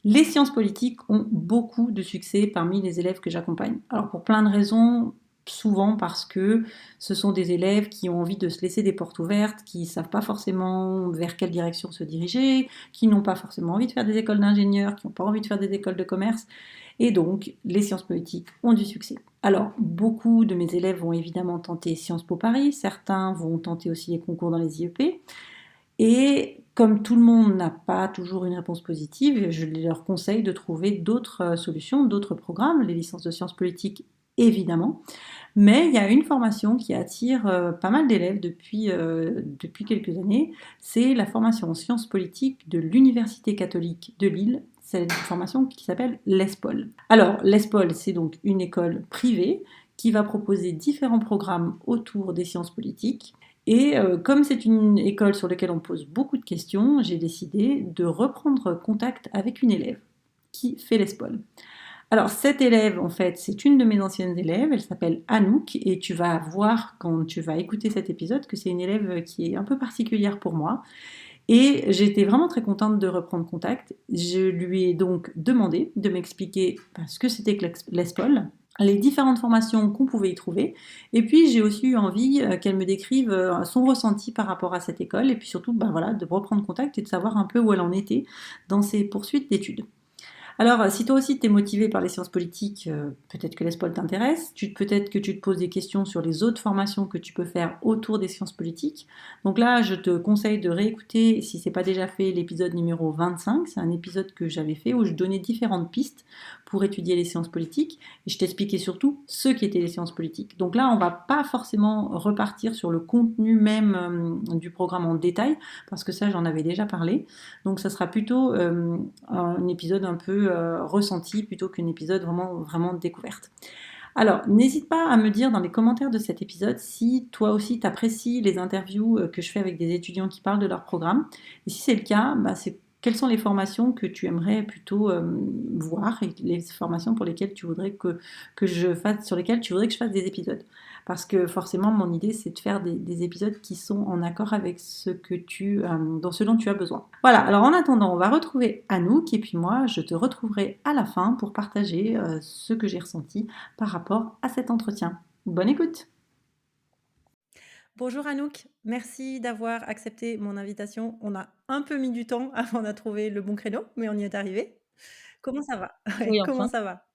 Les sciences politiques ont beaucoup de succès parmi les élèves que j'accompagne. Alors pour plein de raisons, souvent parce que ce sont des élèves qui ont envie de se laisser des portes ouvertes, qui ne savent pas forcément vers quelle direction se diriger, qui n'ont pas forcément envie de faire des écoles d'ingénieurs, qui n'ont pas envie de faire des écoles de commerce. Et donc, les sciences politiques ont du succès. Alors, beaucoup de mes élèves vont évidemment tenter Sciences Po Paris, certains vont tenter aussi les concours dans les IEP. Et comme tout le monde n'a pas toujours une réponse positive, je leur conseille de trouver d'autres solutions, d'autres programmes, les licences de sciences politiques évidemment. Mais il y a une formation qui attire pas mal d'élèves depuis quelques années, c'est la formation en sciences politiques de l'Université catholique de Lille. C'est une formation qui s'appelle l'ESPOL. Alors, l'ESPOL, c'est donc une école privée qui va proposer différents programmes autour des sciences politiques. Et comme c'est une école sur laquelle on pose beaucoup de questions, j'ai décidé de reprendre contact avec une élève qui fait l'ESPOL. Alors, cette élève, en fait, c'est une de mes anciennes élèves, elle s'appelle Anouk, et tu vas voir quand tu vas écouter cet épisode que c'est une élève qui est un peu particulière pour moi. Et j'étais vraiment très contente de reprendre contact. Je lui ai donc demandé de m'expliquer ce que c'était que l'ESPOL, les différentes formations qu'on pouvait y trouver. Et puis j'ai aussi eu envie qu'elle me décrive son ressenti par rapport à cette école, et puis surtout voilà, de reprendre contact et de savoir un peu où elle en était dans ses poursuites d'études. Alors, si toi aussi tu es motivé par les sciences politiques, peut-être que l'ESPOL t'intéresse, peut-être que tu te poses des questions sur les autres formations que tu peux faire autour des sciences politiques. Donc là, je te conseille de réécouter, si ce n'est pas déjà fait, l'épisode numéro 25. C'est un épisode que j'avais fait où je donnais différentes pistes pour étudier les sciences politiques et je t'expliquais surtout ce qu'étaient les sciences politiques. Donc là, on ne va pas forcément repartir sur le contenu même du programme en détail, parce que ça, j'en avais déjà parlé. Donc ça sera plutôt un épisode un peu ressenti plutôt qu'un épisode vraiment, vraiment de découverte. Alors, n'hésite pas à me dire dans les commentaires de cet épisode si toi aussi tu apprécies les interviews que je fais avec des étudiants qui parlent de leur programme. Et si c'est le cas, quelles sont les formations que tu aimerais plutôt voir et les formations pour lesquelles tu voudrais que je fasse, sur lesquelles tu voudrais que je fasse des épisodes. Parce que forcément, mon idée, c'est de faire des épisodes qui sont en accord avec dans ce dont tu as besoin. Voilà, alors en attendant, on va retrouver Anouk et puis moi, je te retrouverai à la fin pour partager ce que j'ai ressenti par rapport à cet entretien. Bonne écoute. Bonjour Anouk, merci d'avoir accepté mon invitation. On a un peu mis du temps avant de trouver le bon créneau, mais on y est arrivé. Comment ça va? Ouais, Oui, comment enfin, ça va?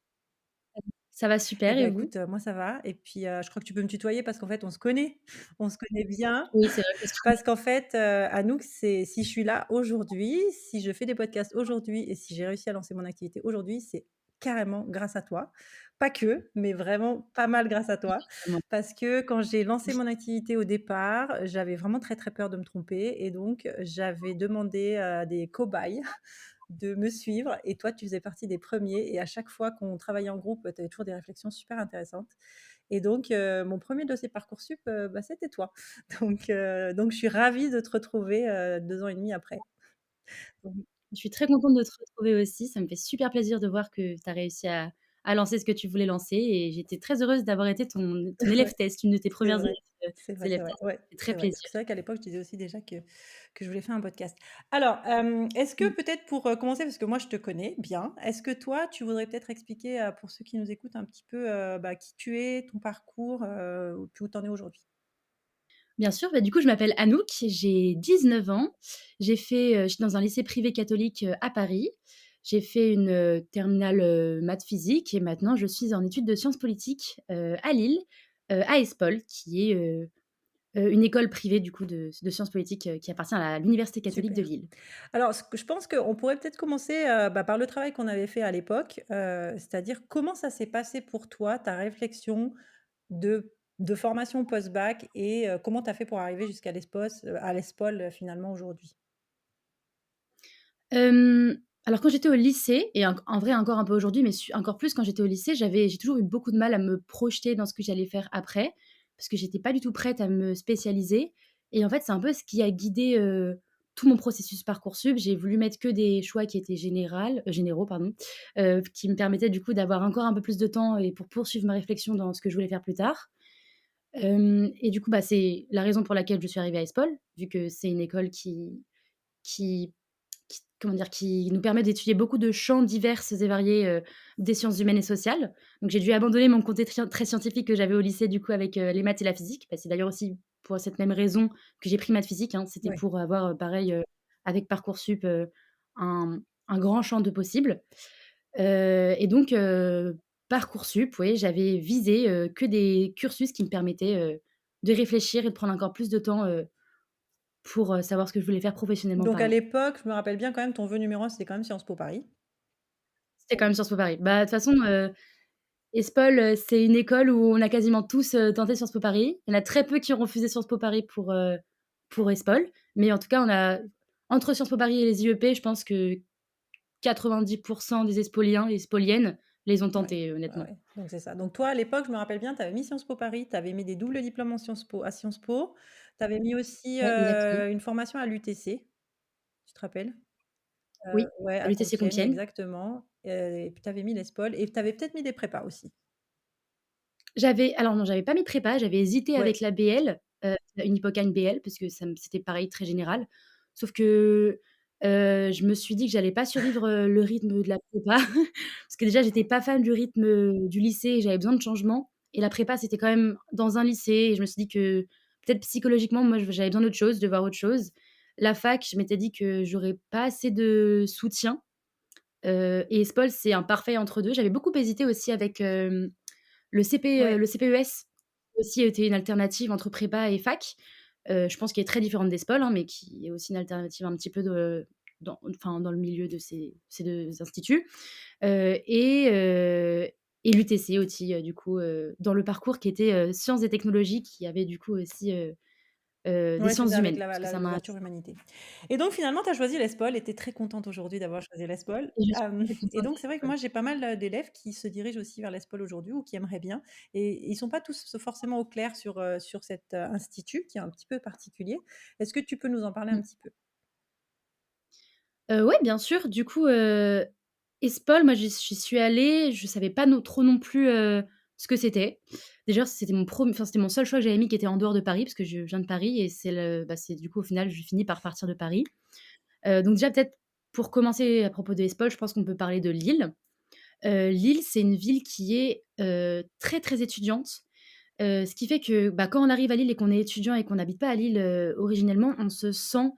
ça va Eh super et ben vous? écoute, moi ça va et puis, je crois que tu peux me tutoyer parce qu'en fait on se connaît. On se connaît bien Oui, c'est vrai qu'on se parce qu'en fait, Anouk, c'est si je suis là aujourd'hui, si je fais des podcasts aujourd'hui et si j'ai réussi à lancer mon activité aujourd'hui, c'est carrément grâce à toi. Pas que, mais vraiment pas mal grâce à toi. connaît. Parce que quand j'ai lancé mon activité au départ, j'avais vraiment très, très peur de me tromper et donc j'avais demandé à des cobayes de me suivre et toi, tu faisais partie des premiers et à chaque fois qu'on travaillait en groupe, tu avais toujours des réflexions super intéressantes et donc mon premier dossier Parcoursup, c'était toi. Donc je suis ravie de te retrouver, 2 ans et demi après. Donc Je suis très contente de te retrouver aussi. Ça me fait super plaisir de voir que tu as réussi à lancer ce que tu voulais lancer et j'étais très heureuse d'avoir été ton élève ouais, test, une de tes c'est premières vrai. C'est élèves vrai, test. ouais, Ça fait très c'est vrai. Parce plaisir. que c'est vrai qu'à l'époque, je disais aussi déjà que je voulais faire un podcast. Alors, est-ce que Mmh. peut-être pour, commencer, parce que moi je te connais bien, est-ce que toi, tu voudrais peut-être expliquer, pour ceux qui nous écoutent un petit peu, qui tu es, ton parcours, puis où tu en es aujourd'hui? Bien sûr, bah, du coup, je m'appelle Anouk, j'ai 19 ans. Je suis dans un lycée privé catholique, à Paris. J'ai fait une, terminale, maths physique et maintenant je suis en études de sciences politiques, à Lille, à ESPOL qui est, une école privée du coup de sciences politiques, qui appartient à l'université catholique de Super. Lille. Alors, ce que je pense qu'on pourrait peut-être commencer, par le travail qu'on avait fait à l'époque, c'est-à-dire comment ça s'est passé pour toi, ta réflexion de formation post-bac et comment tu as fait pour arriver jusqu'à à l'ESPOL, finalement aujourd'hui? Alors quand j'étais au lycée et en vrai encore un peu aujourd'hui, mais encore plus quand j'étais au lycée, j'ai toujours eu beaucoup de mal à me projeter dans ce que j'allais faire après, parce que j'étais pas du tout prête à me spécialiser et en fait, c'est un peu ce qui a guidé, tout mon processus Parcoursup. J'ai voulu mettre que des choix qui étaient généraux, pardon, qui me permettaient du coup d'avoir encore un peu plus de temps et pour poursuivre ma réflexion dans ce que je voulais faire plus tard. Et du coup, c'est la raison pour laquelle je suis arrivée à ESPOL, vu que c'est une école qui comment dire? Qui nous permet d'étudier beaucoup de champs divers et variés, des sciences humaines et sociales. Donc j'ai dû abandonner mon côté très scientifique que j'avais au lycée du coup avec, les maths et la physique. Bah, c'est d'ailleurs aussi pour cette même raison que j'ai pris maths physique, hein. C'était Ouais. pour avoir, pareil, avec Parcoursup, un grand champ de possibles. Et donc Parcoursup, oui, j'avais visé, que des cursus qui me permettaient, de réfléchir et de prendre encore plus de temps, pour, savoir ce que je voulais faire professionnellement Donc à parlant. l'époque, je me rappelle bien quand même, ton vœu numéro 1, c'était quand même Sciences Po Paris? C'était quand même Sciences Po Paris. Bah, de toute façon, ESPOL, c'est une école où on a quasiment tous, tenté Sciences Po Paris. Il y en a très peu qui ont refusé Sciences Po Paris pour ESPOL. Mais en tout cas, on a entre Sciences Po Paris et les IEP, je pense que 90 des espoliens et espoliennes les ont Ouais. tentés, Ouais, honnêtement. ouais, donc c'est ça. Donc toi, à l'époque, je me rappelle bien, tu avais mis Sciences Po Paris, tu avais mis des doubles diplômes en Sciences Po à Sciences Po, tu avais mis aussi, Ouais, exactement. une formation à l'UTC, tu te rappelles? Oui, Ouais, à à l'UTC Compiègne, Compiègne. exactement, et puis tu avais mis l'ESPOL et tu avais peut-être mis des prépas aussi? Alors non, j'avais pas mis prépa, j'avais hésité Ouais, avec la BL, une Hippocagne BL parce que c'était pareil, très général. Sauf que, je me suis dit que j'allais pas survivre, le rythme de la prépa parce que déjà j'étais pas fan du rythme, du lycée et j'avais besoin de changement et la prépa, c'était quand même dans un lycée et je me suis dit que peut-être psychologiquement, moi, j'avais besoin d'autre chose, de voir autre chose. La fac, je m'étais dit que j'aurais pas assez de soutien, et Espol, c'est un parfait entre 2. J'avais beaucoup hésité aussi avec, ouais. le CPES aussi était une alternative entre prépa et fac, je pense qu'il est très différente d'Espol, hein, mais qui est aussi une alternative un petit peu dans le milieu de ces 2 instituts, et l'UTC aussi, du coup, dans le parcours qui était, sciences et technologies qui avait du coup aussi, des Ouais, sciences c'était avec humaines, la parce que ça m'a l'ouverture humanité et donc finalement, tu as choisi l'ESPOL et tu es très contente aujourd'hui d'avoir choisi l'ESPOL, et je suis très et contente donc de c'est vrai que l'Espol. moi, j'ai pas mal, d'élèves qui se dirigent aussi vers l'ESPOL aujourd'hui ou qui aimeraient bien et ils sont pas tous forcément au clair sur cet, institut qui est un petit peu particulier. Est-ce que tu peux nous en parler un Mmh. petit peu? Ouais, bien sûr. Du coup, Espol, moi, j'y suis allée, je savais pas trop non plus, ce que c'était. Déjà, c'était mon seul choix que j'avais mis qui était en dehors de Paris, parce que je viens de Paris et c'est du coup, au final, j'ai fini par partir de Paris. Donc déjà, peut-être, pour commencer à propos de Espol, je pense qu'on peut parler de Lille. Lille, c'est une ville qui est, très, très étudiante, ce qui fait que, bah, quand on arrive à Lille et qu'on est étudiant et qu'on n'habite pas à Lille, originellement, on se sent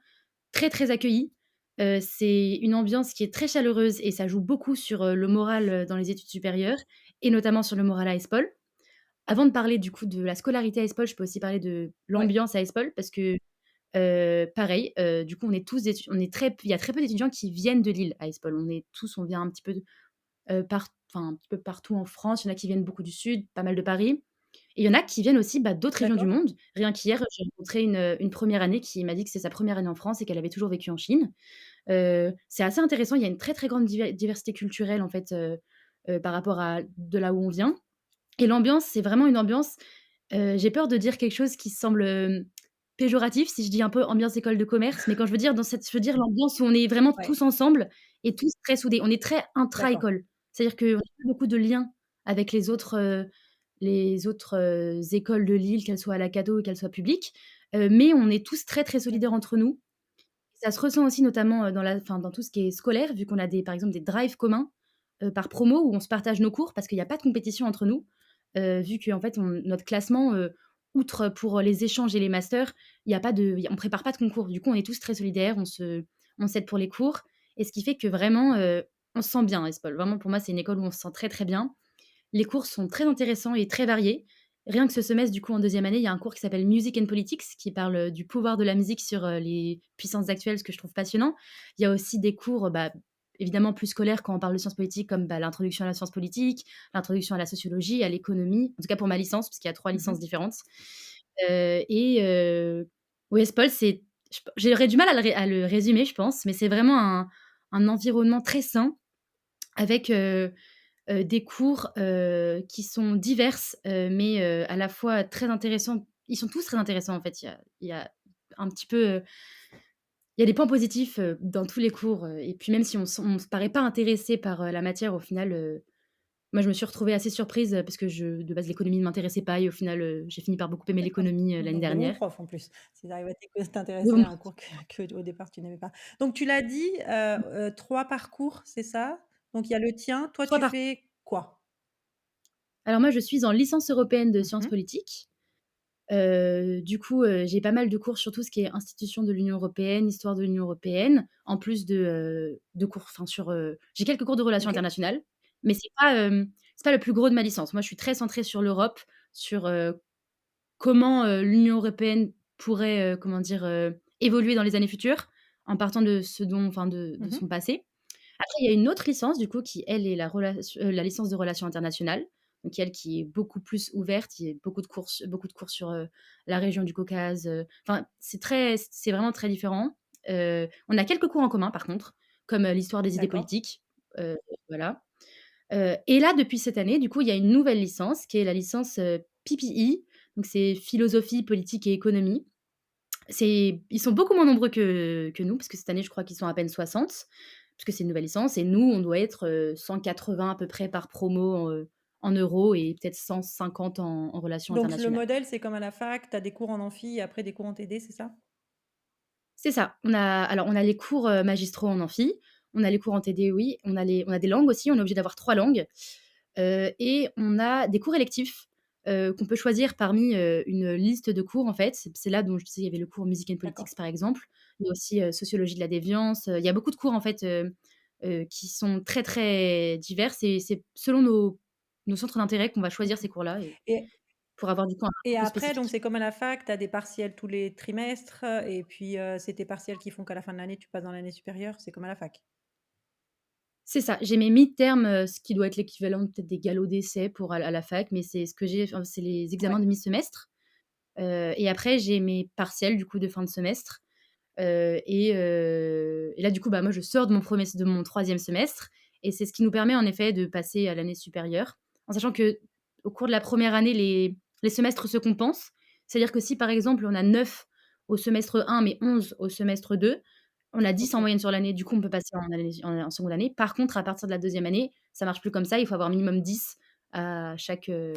très, très accueilli. C'est une ambiance qui est très chaleureuse et ça joue beaucoup sur, le moral, dans les études supérieures et notamment sur le moral à ESPOL. Avant de parler du coup de la scolarité à ESPOL, je peux aussi parler de Ouais, l'ambiance à ESPOL parce que, pareil, du coup on est très il y a très peu d'étudiants qui viennent de Lille à ESPOL. On vient un petit peu un petit peu partout en France. Il y en a qui viennent beaucoup du sud, pas mal de Paris et il y en a qui viennent aussi, bah, d'autres régions du d'accord. monde. Rien qu'hier, j'ai rencontré une 1re année qui m'a dit que c'est sa première année en France et qu'elle avait toujours vécu en Chine. C'est assez intéressant, il y a une très, très grande diversité culturelle en fait, par rapport à de là où on vient et l'ambiance, c'est vraiment une ambiance, j'ai peur de dire quelque chose qui semble, péjoratif si je dis un peu ambiance école de commerce, mais quand je veux dire l'ambiance où on est vraiment Ouais, tous ensemble et tous très soudés. On est très d'accord. intra-école. C'est-à-dire qu'on a pas beaucoup de liens avec les autres, écoles de Lille, qu'elles soient à la Cado ou qu'elles soient publiques, mais on est tous très, très solidaires D'accord. entre nous. Ça se ressent aussi notamment, dans tout ce qui est scolaire, vu qu'on a par exemple, des drives communs, par promo où on se partage nos cours parce qu'il y a pas de compétition entre nous. Vu qu'en fait, notre classement, outre pour les échanges et les masters, il y a pas de on prépare pas de concours. Du coup, on est tous très solidaires, on s'aide pour les cours et ce qui fait que vraiment, on se sent bien à Espol. Vraiment, pour moi, c'est une école où on se sent très, très bien. Les cours sont très intéressants et très variés. Rien que ce semestre, du coup, en 2e année, il y a un cours qui s'appelle Music and Politics, qui parle, du pouvoir de la musique sur, les puissances actuelles, ce que je trouve passionnant. Il y a aussi des cours, bah, évidemment plus scolaires quand on parle de sciences politiques, comme, bah, l'introduction à la science politique, l'introduction à la sociologie, à l'économie, en tout cas pour ma licence, parce qu'il y a 3 licences Mmh. différentes. Ouais, Paul, j'aurais du mal à le résumer, je pense, mais c'est vraiment un environnement très sain avec, des cours, qui sont diverses, mais à la fois très intéressants. Ils sont tous très intéressants, en fait. Il y a un petit peu, il y a des points positifs, dans tous les cours, et puis même si on se paraît pas intéressé par, la matière, au final, moi, je me suis retrouvée assez surprise, parce que de base, l'économie ne m'intéressait pas et au final, j'ai fini par beaucoup aimer D'accord. l'économie, l'année Donc des bons dernière. profs en plus, s'ils arrivent à Mais t'intéresser bon, à un cours que au départ tu n'aimais pas. Donc tu l'as dit, 3 parcours, c'est ça? Donc il y a le tien, toi 3 tu parcours. fais quoi? Alors moi, je suis en licence européenne de sciences Mmh. politiques. Du coup, j'ai pas mal de cours sur tout ce qui est institutions de l'Union européenne, histoire de l'Union européenne, en plus de cours enfin sur, j'ai quelques cours de relations OK, internationales, mais c'est pas le plus gros de ma licence. Moi, je suis très centrée sur l'Europe, sur, comment, l'Union européenne pourrait, comment dire, évoluer dans les années futures, en partant de ce dont enfin de mmh, son passé. Après, il y a une autre licence du coup qui elle est la licence de relations internationales, donc elle qui est beaucoup plus ouverte. Il y a beaucoup de cours sur, la région du Caucase, enfin c'est vraiment très différent. On a quelques cours en commun par contre, comme, l'histoire des idées d'accord. politiques, heu, voilà. Et là depuis cette année, du coup, il y a une nouvelle licence qui est la licence, PPE, donc c'est philosophie, politique et économie. Ils sont beaucoup moins nombreux que nous, parce que cette année, je crois qu'ils sont à peine 60, parce que c'est une nouvelle licence et nous, on doit être, 180 à peu près par promo, en euros et peut-être 150 en relations Donc le internationales. modèle, c'est comme à la fac, tu as des cours en amphi et après des cours en TD, c'est ça? C'est ça. On a les cours, magistraux en amphi, on a les cours en TD, oui, on a des langues aussi, on est obligé d'avoir 3 langues, et on a des cours électifs, qu'on peut choisir parmi, une liste de cours en fait. C'est là dont je disais, il y avait le cours Music and D'accord. Politics par exemple. Il y a aussi, sociologie de la déviance, il y a beaucoup de cours en fait, qui sont très, très divers et c'est selon nos centres d'intérêt qu'on va choisir ces cours-là et Et pour avoir du coup un et peu après donc spécifique. c'est comme à la fac, tu as des partiels tous les trimestres, et puis, c'est tes partiels qui font qu'à la fin de l'année, tu passes dans l'année supérieure, c'est comme à la fac? C'est ça, j'ai mes mid-terms, ce qui doit être l'équivalent peut-être des galops d'essai pour à la fac, mais c'est ce que j'ai enfin, c'est les Ouais. examens de mi-semestre, et après j'ai mes partiels du coup de fin de semestre, et là du coup, bah, moi je sors de mon 3e semestre et c'est ce qui nous permet en effet de passer à l'année supérieure. En sachant qu'au cours de la première année, les semestres se compensent. C'est-à-dire que si par exemple on a 9 au semestre 1 mais 11 au semestre 2, on a 10 en OK. moyenne sur l'année, du coup on peut passer en seconde année. Par contre, à partir de la deuxième année, ça marche plus comme ça, il faut avoir minimum 10 à chaque, heu,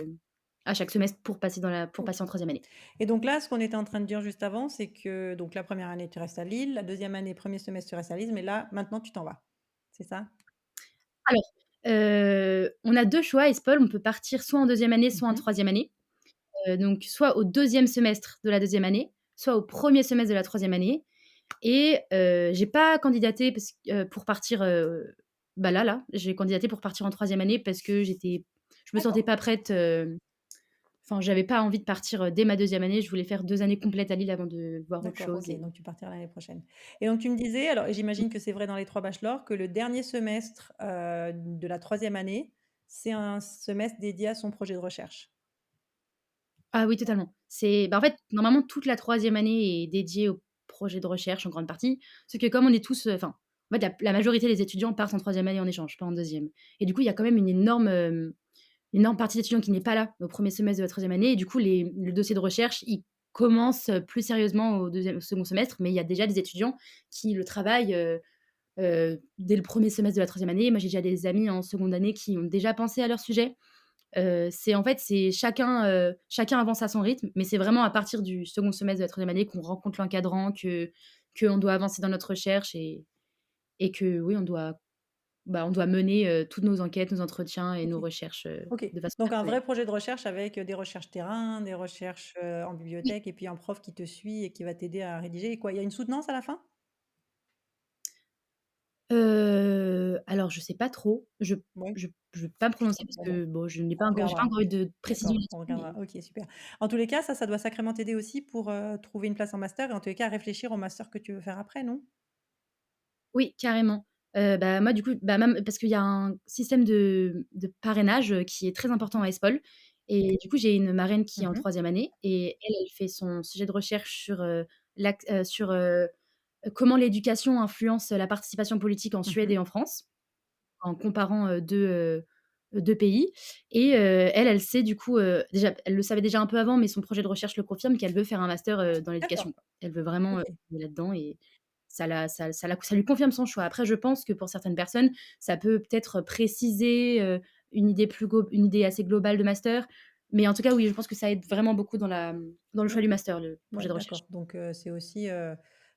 à chaque semestre pour passer OK. en troisième année. Et donc là, ce qu'on était en train de dire juste avant, c'est que donc la première année, tu restes à Lille, la deuxième année, premier semestre, tu restes à Lille, mais là, maintenant, tu t'en vas. C'est ça? Alors, on a 2 choix à ESPOL, on peut partir soit en deuxième année, soit en Mmh. troisième année. Donc soit au deuxième semestre de la deuxième année, soit au premier semestre de la troisième année et j'ai pas candidaté pour partir, bah, j'ai candidaté pour partir en troisième année parce que je me sentais D'accord. pas prête, enfin, j'avais pas envie de partir, dès ma deuxième année. Je voulais faire 2 années complètes à Lille avant de voir autre D'accord, chose OK, et donc tu partiras l'année prochaine. Et donc tu me disais, alors et j'imagine que c'est vrai dans les 3 bachelors, que le dernier semestre, de la troisième année, c'est un semestre dédié à son projet de recherche? ah oui, totalement. En fait, normalement, toute la troisième année est dédiée au projet de recherche en grande partie. Sauf que comme on est tous, enfin, en fait, la majorité des étudiants partent en troisième année en échange, pas en deuxième. Et du coup, il y a quand même une énorme partie d'étudiants qui n'est pas là au premier semestre de la troisième année et du coup, le dossier de recherche, il commence, plus sérieusement au second semestre, mais il y a déjà des étudiants qui le travaillent, dès le premier semestre de la troisième année. Moi, j'ai déjà des amis en seconde année qui ont déjà pensé à leur sujet. C'est chacun avance à son rythme, mais c'est vraiment à partir du second semestre de la troisième année qu'on rencontre l'encadrant, que qu'on doit avancer dans notre recherche et que oui, on doit mener, toutes nos enquêtes, nos entretiens et nos OK, recherches, OK. de façon Donc un personnelle. vrai projet de recherche avec, des recherches terrain, des recherches, en Oui, bibliothèque et puis un prof qui te suit et qui va t'aider à rédiger et quoi? Il y a une soutenance à la fin? alors je sais pas trop, Ouais, je vais pas me tu prononcer sais parce pas, bon, que bon, on j'ai pas regardera. encore eu de précision D'accord, on là-dessus, regardera. mais OK, super. En tous les cas, ça doit sacrément t'aider aussi pour, trouver une place en master et en tous les cas réfléchir au master que tu veux faire après, non? oui, carrément. Bah, moi, du coup, bah, même parce qu'il y a un système de parrainage, qui est très important à ESPOL et du coup, j'ai une marraine qui est en Mmh. troisième année et elle fait son sujet de recherche sur, comment l'éducation influence la participation politique en Suède Mmh. et en France, en comparant, 2 pays et elle sait du coup, déjà elle le savait déjà un peu avant, mais son projet de recherche le confirme qu'elle veut faire un master, dans D'accord, l'éducation, quoi. Elle veut vraiment, OK. aller là-dedans et ça lui confirme son choix. Après je pense que pour certaines personnes, ça peut peut-être préciser, une idée assez globale de master. Mais en tout cas, oui, je pense que ça aide vraiment beaucoup dans le choix du OK. master, le projet Ouais, de recherche. d'accord. Donc, c'est aussi,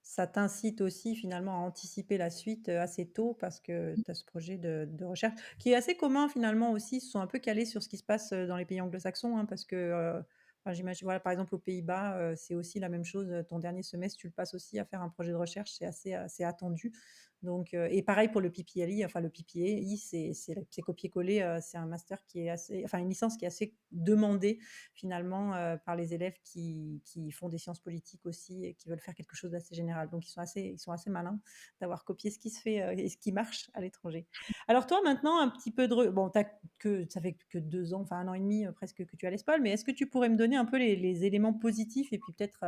ça t'incite aussi finalement à anticiper la suite, assez tôt parce que tu as ce projet de recherche qui est assez commun finalement aussi. Ils se sont un peu calés sur ce qui se passe, dans les pays anglo-saxons, hein, parce que, enfin j'imagine voilà, par exemple aux Pays-Bas, c'est aussi la même chose, ton dernier semestre, tu le passes aussi à faire un projet de recherche, c'est assez attendu. Donc, et pareil pour le PPLI, enfin le PPA, c'est copier-coller, c'est un master qui est assez enfin une licence qui est assez demandée finalement, par les élèves qui font des sciences politiques aussi et qui veulent faire quelque chose d'assez général. Donc ils sont assez malins d'avoir copié ce qui se fait, et ce qui marche à l'étranger. Alors toi maintenant un petit peu de re bon, tu que ça fait que 2 ans, enfin 1 an et demi, presque que tu es à l'ESPOL, mais est-ce que tu pourrais me donner un peu les éléments positifs et puis peut-être,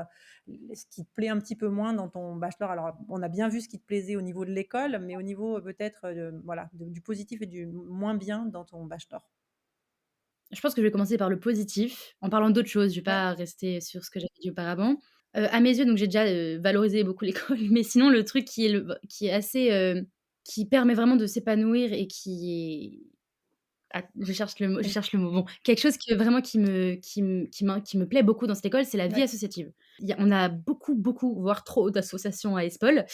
ce qui te plaît un petit peu moins dans ton bachelor? Alors on a bien vu ce qui te plaisait au niveau de l'école, mais au niveau, peut-être, voilà, du positif et du moins bien dans ton bachelor? Je pense que je vais commencer par le positif, en parlant d'autres choses, je vais Ouais, pas rester sur ce que j'avais dit auparavant. À mes yeux, donc j'ai déjà, valorisé beaucoup l'école, mais sinon le truc qui est assez, qui permet vraiment de s'épanouir et qui est je oui, cherche le mot. Bon, quelque chose que vraiment qui me plaît beaucoup dans cette école, c'est la vie ouais, associative. On a beaucoup, beaucoup, voire trop d'associations à ESPOL.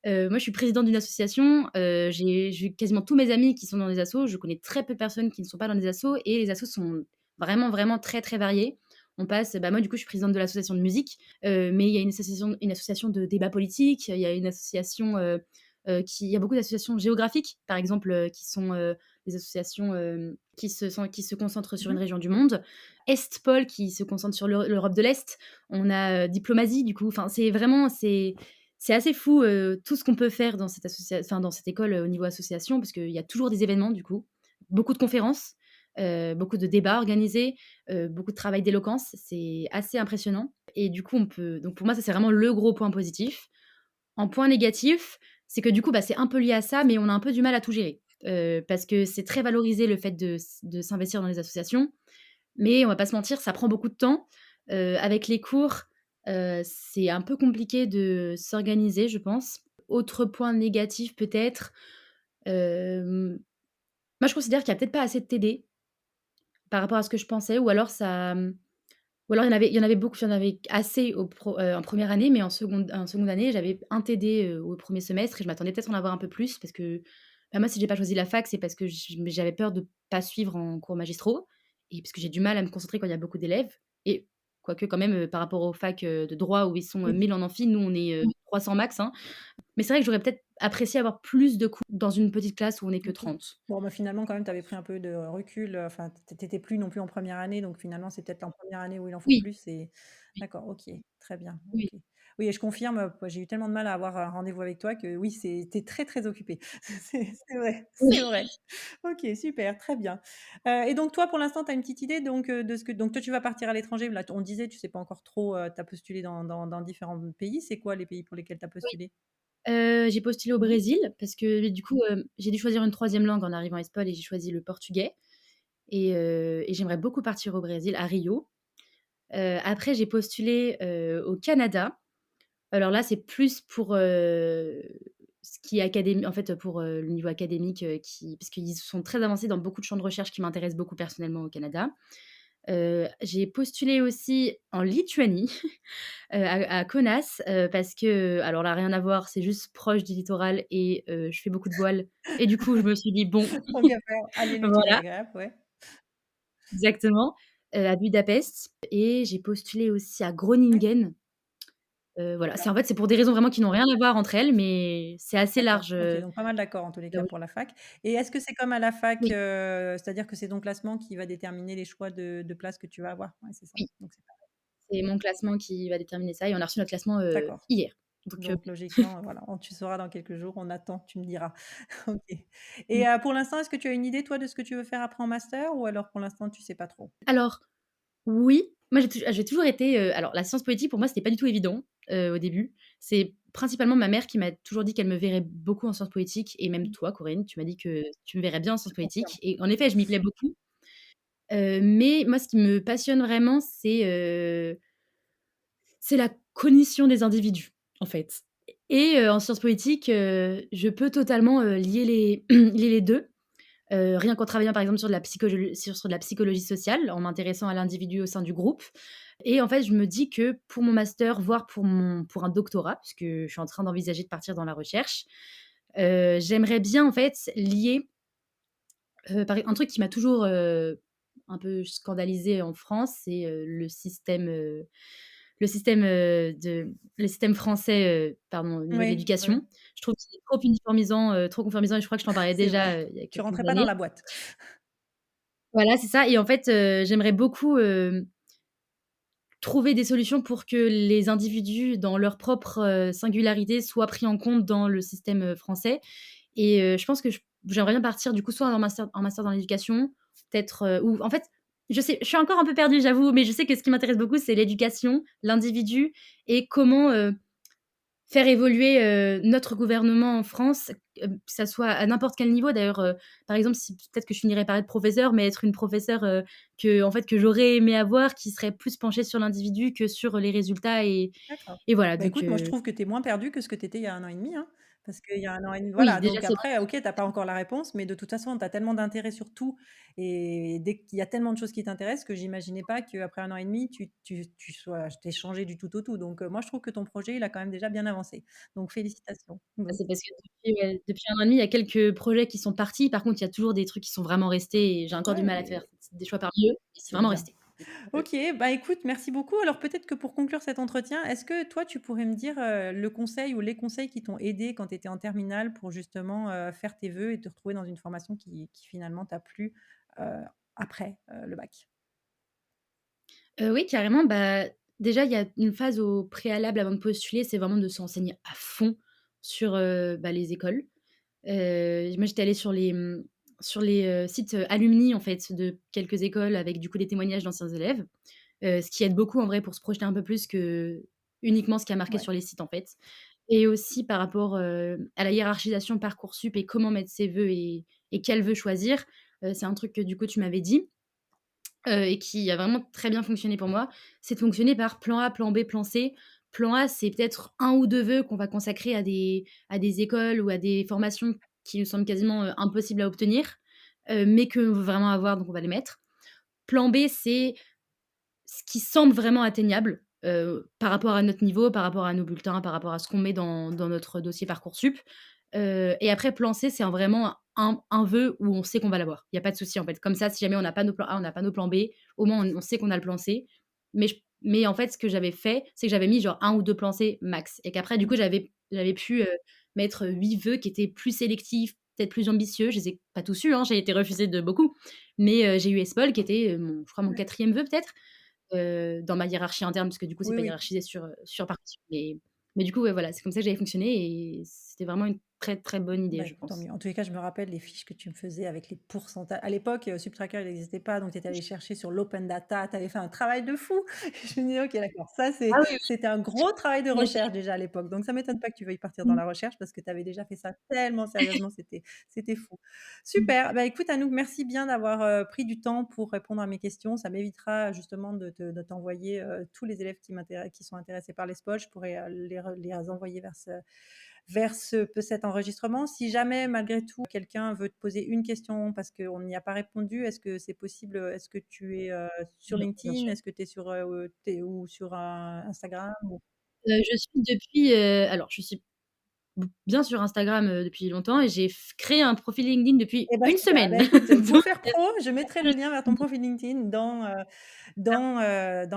Moi, je suis présidente d'une association, j'ai quasiment tous mes amis qui sont dans des assos. Je connais très peu de personnes qui ne sont pas dans des assos et les assos sont vraiment, vraiment très, très variées. On passe bah, moi, du coup, je suis présidente de l'association de musique, mais il y a une association de débat politique, il y a une association, il y a beaucoup d'associations géographiques, par exemple, qui sont, des associations, qui se concentrent sur une mmh région du monde. Estpol qui se concentre sur l'Europe de l'Est. On a, Diplomatie, du coup, enfin, c'est assez fou, tout ce qu'on peut faire dans dans cette école, au niveau association, parce qu'il y a toujours des événements du coup, beaucoup de conférences, beaucoup de débats organisés, beaucoup de travail d'éloquence. C'est assez impressionnant et du coup, on peut donc pour moi, ça, c'est vraiment le gros point positif. En point négatif, c'est que du coup, bah, c'est un peu lié à ça, mais on a un peu du mal à tout gérer, parce que c'est très valorisé le fait de s'investir dans les associations, mais on va pas se mentir, ça prend beaucoup de temps. Avec les cours, c'est un peu compliqué de s'organiser, je pense. Autre point négatif peut-être, hem, moi je considère qu'il y a peut-être pas assez de TD par rapport à ce que je pensais ou alors ou alors il y en avait beaucoup, il y en avait assez en première année, mais en seconde année, j'avais un TD, au premier semestre et je m'attendais peut-être à en avoir un peu plus parce que, bah, moi si j'ai pas choisi la fac, c'est parce que j'avais peur de pas suivre en cours magistraux et parce que j'ai du mal à me concentrer quand il y a beaucoup d'élèves et quoique quand même, par rapport aux facs, de droit où ils sont, oui. 1000 en amphi, nous on est, 300 max, hein. Mais c'est vrai que j'aurais peut-être apprécié avoir plus de cours dans une petite classe où on est que OK. 30. Bon, bah, finalement, quand même, tu avais pris un peu de recul, enfin, tu étais plus non plus en première année, donc finalement, c'est peut-être en première année où il en faut Oui, plus et oui, d'accord, OK, très bien, oui. OK. Oui et je confirme, j'ai eu tellement de mal à avoir un rendez-vous avec toi que oui, tu es très, très occupée. C'est vrai, c'est Oui. vrai. OK, super, très bien. Et donc toi, pour l'instant, tu as une petite idée donc, de ce que donc toi, tu vas partir à l'étranger, là, on disait, tu sais pas encore trop, tu as postulé dans différents pays. C'est quoi les pays pour lesquels tu as postulé? J'ai postulé au Mmh. Brésil parce que du coup, j'ai dû choisir une troisième langue en arrivant à Espol et j'ai choisi le portugais et j'aimerais beaucoup partir au Brésil, à Rio. Après j'ai postulé, au Canada. Alors là, c'est plus pour, ce qui est académi en fait, pour, le niveau académique, qui parce qu'ils sont très avancés dans beaucoup de champs de recherche qui m'intéressent beaucoup personnellement au Canada. J'ai postulé aussi en Lituanie, à Kaunas, parce que alors là, rien à voir, c'est juste proche du littoral et je fais beaucoup de voile et du coup, je me suis dit: «Bon», Tant qu'à faire, allier l'utile à voilà, l'agréable, ouais. exactement, à Budapest et j'ai postulé aussi à Groningen. Voilà, c'est en fait, c'est pour des raisons vraiment qui n'ont rien à voir entre elles, mais c'est assez D'accord, large, OK, donc pas mal d'accords en tous les là cas où pour la fac et est-ce que c'est comme à la fac, oui, c'est-à-dire que c'est ton classement qui va déterminer les choix de places que tu vas avoir? Ouais, c'est ça, oui, donc c'est pas c'est mon classement qui va déterminer ça et on a reçu notre classement, d'accord, hier. Donc donc oui, logiquement, voilà, tu sauras dans quelques jours, on attend, tu me diras. OK et oui. pour l'instant, est-ce que tu as une idée toi de ce que tu veux faire après en master ou alors pour l'instant tu sais pas trop? Alors oui, moi j'ai toujours été, alors la science politique pour moi c'était pas du tout évident, au début. C'est principalement ma mère qui m'a toujours dit qu'elle me verrait beaucoup en sciences politiques et même Mmh, toi Corinne, tu m'as dit que tu me verrais bien en je sciences confirme. politiques et en effet je m'y plais beaucoup. Mais moi ce qui me passionne vraiment c'est la cognition des individus, en fait et en sciences politiques, je peux totalement, lier les lier les 2. rien qu'en travaillant par exemple sur de la psychologie sociale, en m'intéressant à l'individu au sein du groupe. Et en fait, je me dis que pour mon master, voire pour un doctorat, puisque je suis en train d'envisager de partir dans la recherche, j'aimerais bien en fait lier, un truc qui m'a toujours, un peu scandalisée en France, c'est, le système français, pardon, au niveau de Oui, oui, l'éducation. Je trouve qu'il est trop uniformisant, trop conformisant et je crois que je t'en parlais c'est vrai. déjà, il y a Tu quelques rentrais pas dans la années. boîte. Voilà, c'est ça et en fait, j'aimerais beaucoup, trouver des solutions pour que les individus, dans leur propre, singularité, soient pris en compte dans le système, français et je pense que j'aimerais bien partir du coup soit en master dans l'éducation, peut-être, ou en fait, je suis encore un peu perdue, j'avoue, mais je sais que ce qui m'intéresse beaucoup, c'est l'éducation, l'individu et comment, faire évoluer, notre gouvernement en France, que ça soit à n'importe quel niveau d'ailleurs, par exemple, si peut-être que je finirais par être professeure, mais être une professeure, que j'aurais aimé avoir, qui serait plus penchée sur l'individu que sur les résultats D'accord. et voilà Bah, donc écoute, moi, je trouve que tu es moins perdu que ce que tu étais il y a 1 an et demi, hein. Parce qu'il y a 1 an et demi oui, voilà, déjà donc c'est après, OK, tu as pas encore la réponse, mais de toute façon, tu as tellement d'intérêt sur tout et dès qu'il y a tellement de choses qui t'intéressent que j'imaginais pas qu'après 1 an et demi, tu sois tu aies changé du tout au tout. Donc moi, je trouve que ton projet, il a quand même déjà bien avancé. Donc félicitations. bah, Donc c'est parce que depuis 1 an et demi, il y a quelques projets qui sont partis. Par contre, il y a toujours des trucs qui sont vraiment restés et j'ai encore du ouais, mal à mais faire des choix parmi eux et c'est c'est vraiment bien. resté. OK, bah, écoute, merci beaucoup. Alors peut-être que pour conclure cet entretien, est-ce que toi, tu pourrais me dire, le conseil ou les conseils qui t'ont aidé quand tu étais en terminale pour justement, faire tes vœux et te retrouver dans une formation qui finalement t'a plu, heu, après, le bac? Oui, carrément. Bah, déjà, il y a une phase au préalable avant de postuler, c'est vraiment de s'enseigner à fond sur, bah, les écoles. Moi, j'étais allée sur les sites, alumni, en fait, de quelques écoles avec, du coup, des témoignages d'anciens élèves, ce qui aide beaucoup, en vrai, pour se projeter un peu plus que uniquement ce qui a marqué Ouais. sur les sites, en fait et aussi par rapport, à la hiérarchisation Parcoursup et comment mettre ses vœux et quels vœux choisir. C'est un truc que, du coup, tu m'avais dit. Et qui a vraiment très bien fonctionné pour moi, c'est de fonctionner par plan A, plan B, plan C. Plan A, c'est peut-être un ou 2 vœux qu'on va consacrer à des écoles ou à des formations qui nous semblent quasiment, impossibles à obtenir, mais qu'on veut vraiment avoir, donc on va les mettre. Plan B, c'est ce qui semble vraiment atteignable, par rapport à notre niveau, par rapport à nos bulletins, par rapport à ce qu'on met dans notre dossier Parcoursup. Et après plan C, c'est vraiment un vœu où on sait qu'on va l'avoir. Il y a pas de souci, en fait. Comme ça, si jamais on n'a pas nos plans A, on n'a pas nos plans B, au moins on sait qu'on a le plan C. Mais en fait, ce que j'avais fait, c'est que j'avais mis genre un ou 2 plans C max et qu'après du coup, j'avais pu, mettre 8 vœux qui étaient plus sélectifs, peut-être plus ambitieux. Je les ai pas tous eus, hein, j'ai été refusée de beaucoup, mais j'ai eu ESPOL qui était, je crois mon Ouais. 4e vœu peut-être, dans ma hiérarchie interne parce que du coup, c'est Oui, pas oui. hiérarchisé sur Parcoursup. Mais du coup, ouais, voilà, c'est comme ça que j'avais fonctionné et c'était vraiment une très, très bonne idée, Bah, je écoute, tant pense. mieux. En tous les cas, je me rappelle les fiches que tu me faisais avec les pourcentages. À l'époque, Subtracker, il n'existait pas, donc tu étais allé chercher sur l'open data, tu avais fait un travail de fou. Je me disais: «OK, d'accord, ça Ah oui, c'était un gros travail de oui, recherche déjà à l'époque». Donc ça m'étonne pas que tu veuilles partir dans mmh, la recherche parce que tu avais déjà fait ça tellement sérieusement, c'était fou. mmh. Super, bah, écoute Anouk, merci bien d'avoir, pris du temps pour répondre à mes questions. Ça m'évitera justement de t'envoyer, tous les élèves qui sont intéressés par les spots. Je pourrais, les envoyer vers cet enregistrement. Si jamais, malgré tout, quelqu'un veut te poser une question parce qu'on n'y a pas répondu, est-ce que c'est possible? Est-ce que tu es, sur Bien LinkedIn? sûr. Est-ce que tu es sur, ou sur, Instagram ou? Je suis depuis, alors je suis bien sur Instagram, depuis longtemps et j'ai créé un profil LinkedIn depuis Eh bah, une super. semaine. Bah, écoute, pour Donc faire pro, je mettrai le lien vers ton profil LinkedIn dans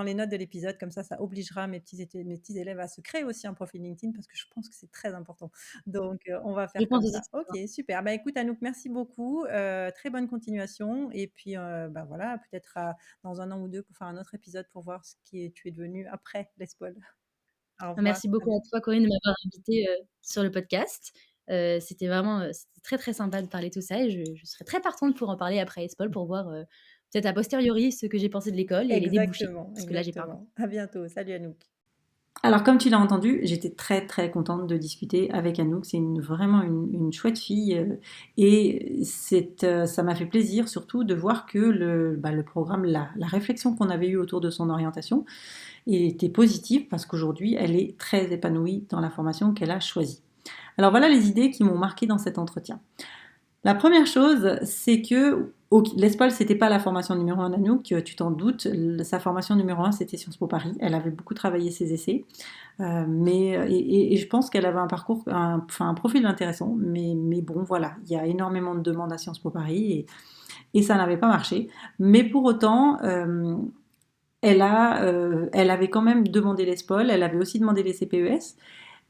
les notes de l'épisode. Comme ça obligera mes petits élèves à se créer aussi un profil LinkedIn parce que je pense que c'est très important. Donc on va je faire pense comme aussi ça. que OK, super. Bah, écoute Anouk, merci beaucoup, très bonne continuation et puis, bah, voilà, peut-être dans 1 an ou 2 pour faire un autre épisode pour voir ce qui est tu es devenu après l'ESPOL. Au revoir. merci beaucoup à toi Corinne de m'avoir invitée, sur le podcast. C'était très, très sympa de parler de tout ça et je serais très partante pour en parler après ESPOL pour voir, peut-être a posteriori ce que j'ai pensé de l'école et les débouchés. Exactement, Parce que là, j'ai pas encore. exactement. À bientôt. Salut Anouk. Alors, comme tu l'as entendu, j'étais très très contente de discuter avec Anouk. C'est vraiment une chouette fille et ça m'a fait plaisir surtout de voir que le programme, la réflexion qu'on avait eue autour de son orientation était positive parce qu'aujourd'hui, elle est très épanouie dans la formation qu'elle a choisie. Alors voilà les idées qui m'ont marqué dans cet entretien. La première chose, c'est que l'ESPOL, c'était pas la formation numéro un d'Anouk, tu t'en doutes. Sa formation numéro un, c'était Sciences Po Paris. Elle avait beaucoup travaillé ses essais, et je pense qu'elle avait un parcours, enfin un profil intéressant. Mais bon, voilà, il y a énormément de demandes à Sciences Po Paris et ça n'avait pas marché. Mais pour autant, elle avait quand même demandé l'ESPOL, elle avait aussi demandé les CPES.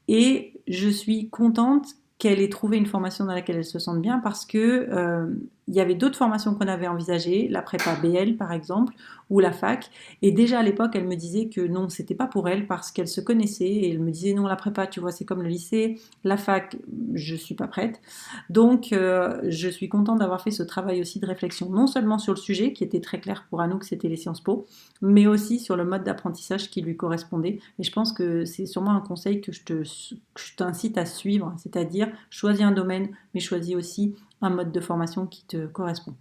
Et je suis contente qu'elle ait trouvé une formation dans laquelle elle se sente bien parce que il y avait d'autres formations qu'on avait envisagées, la prépa BL par exemple, ou la fac. Et déjà à l'époque, elle me disait que non, c'était pas pour elle parce qu'elle se connaissait. Et elle me disait non, la prépa, tu vois, c'est comme le lycée. La fac, je suis pas prête. Donc, je suis contente d'avoir fait ce travail aussi de réflexion, non seulement sur le sujet qui était très clair pour Anouk, c'était les Sciences Po, mais aussi sur le mode d'apprentissage qui lui correspondait. Et je pense que c'est sûrement un conseil que je t'incite à suivre, c'est-à-dire choisis un domaine, mais choisis aussi un mode de formation qui te correspond.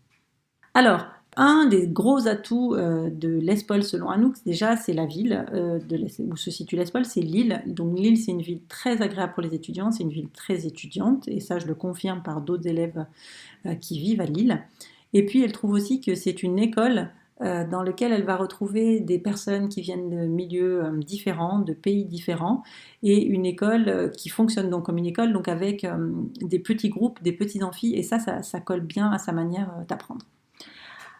Alors, un des gros atouts de l'ESPOL selon Anouk, déjà, c'est la ville où se situe l'ESPOL, c'est Lille. Donc Lille, c'est une ville très agréable pour les étudiants, c'est une ville très étudiante, et ça, je le confirme par d'autres élèves qui vivent à Lille. Et puis, elle trouve aussi que c'est une école dans laquelle elle va retrouver des personnes qui viennent de milieux différents, de pays différents, et une école qui fonctionne donc comme une école, donc avec des petits groupes, des petits amphis, et ça colle bien à sa manière d'apprendre.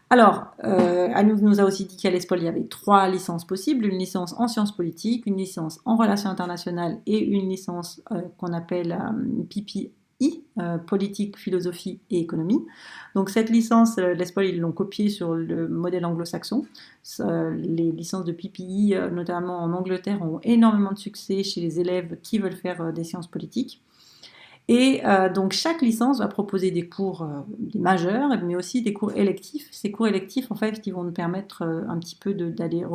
Alors, Anouk nous a aussi dit qu'à l'ESPOL, il y avait 3 licences possibles, une licence en sciences politiques, une licence en relations internationales et une licence qu'on appelle PPI, politique, philosophie et économie. Donc cette licence, l'ESPOL, ils l'ont copiée sur le modèle anglo-saxon. Les licences de PPI, notamment en Angleterre, ont énormément de succès chez les élèves qui veulent faire des sciences politiques. Et donc chaque licence va proposer des cours des majeurs, mais aussi des cours électifs. Ces cours électifs, en fait, qui vont nous permettre un petit peu d'aller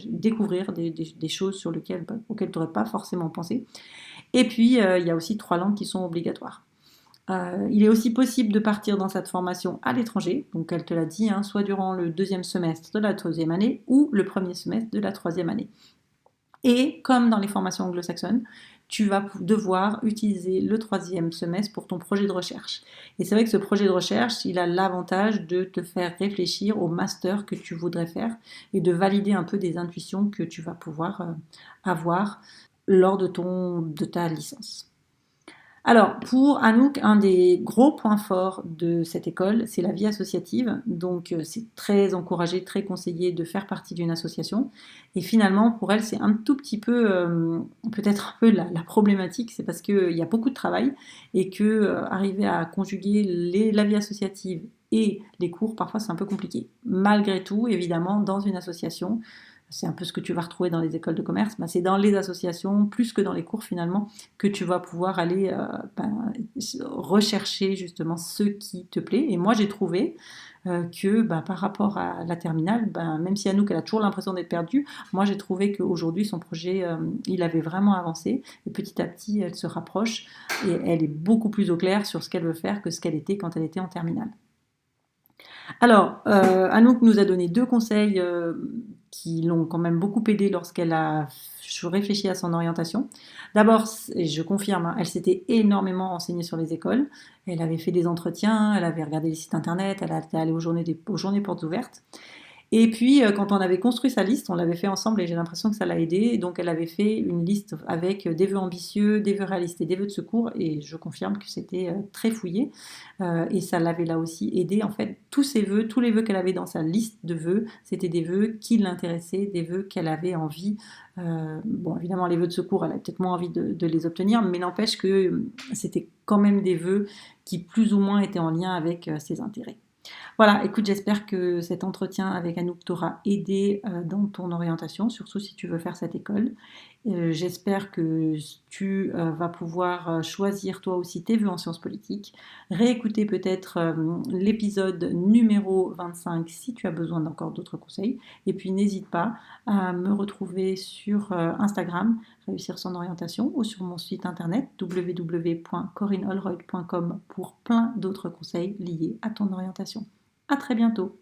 découvrir des choses sur auxquelles tu n'aurais pas forcément pensé. Et puis, il y a aussi 3 langues qui sont obligatoires. Il est aussi possible de partir dans cette formation à l'étranger, donc elle te l'a dit, hein, soit durant le 2e semestre de la 3e année ou le 1er semestre de la 3e année. Et comme dans les formations anglo-saxonnes, tu vas devoir utiliser le 3e semestre pour ton projet de recherche. Et c'est vrai que ce projet de recherche, il a l'avantage de te faire réfléchir au master que tu voudrais faire et de valider un peu des intuitions que tu vas pouvoir avoir lors de ta licence. Alors, pour Anouk, un des gros points forts de cette école, c'est la vie associative. Donc, c'est très encouragé, très conseillé de faire partie d'une association. Et finalement, pour elle, c'est un tout petit peu, peut-être un peu la problématique, c'est parce qu'il y a beaucoup de travail et que arriver à conjuguer la vie associative et les cours, parfois, c'est un peu compliqué. Malgré tout, évidemment, dans une association, c'est un peu ce que tu vas retrouver dans les écoles de commerce, c'est dans les associations, plus que dans les cours finalement, que tu vas pouvoir aller rechercher justement ce qui te plaît. Et moi j'ai trouvé que par rapport à la terminale, même si Anouk elle a toujours l'impression d'être perdue, moi j'ai trouvé qu'aujourd'hui son projet, il avait vraiment avancé, et petit à petit elle se rapproche, et elle est beaucoup plus au clair sur ce qu'elle veut faire que ce qu'elle était quand elle était en terminale. Alors, Anouk nous a donné 2 conseils qui l'ont quand même beaucoup aidée lorsqu'elle a réfléchi à son orientation. D'abord, et je confirme, hein, elle s'était énormément renseignée sur les écoles. Elle avait fait des entretiens, elle avait regardé les sites internet, elle était allée aux journées portes ouvertes. Et puis, quand on avait construit sa liste, on l'avait fait ensemble et j'ai l'impression que ça l'a aidée. Donc, elle avait fait une liste avec des vœux ambitieux, des vœux réalistes et des vœux de secours. Et je confirme que c'était très fouillé. Et ça l'avait là aussi aidé. En fait, tous les vœux qu'elle avait dans sa liste de vœux, c'était des vœux qui l'intéressaient, des vœux qu'elle avait envie. Bon, évidemment, les vœux de secours, elle a peut-être moins envie de les obtenir, mais n'empêche que c'était quand même des vœux qui plus ou moins étaient en lien avec ses intérêts. Voilà, écoute, j'espère que cet entretien avec Anouk t'aura aidé dans ton orientation, surtout si tu veux faire cette école. J'espère que tu vas pouvoir choisir toi aussi tes vœux en sciences politiques, réécouter peut-être l'épisode numéro 25 si tu as besoin d'encore d'autres conseils. Et puis n'hésite pas à me retrouver sur Instagram, Réussir son orientation, ou sur mon site internet www.corinneholroyd.com pour plein d'autres conseils liés à ton orientation. À très bientôt.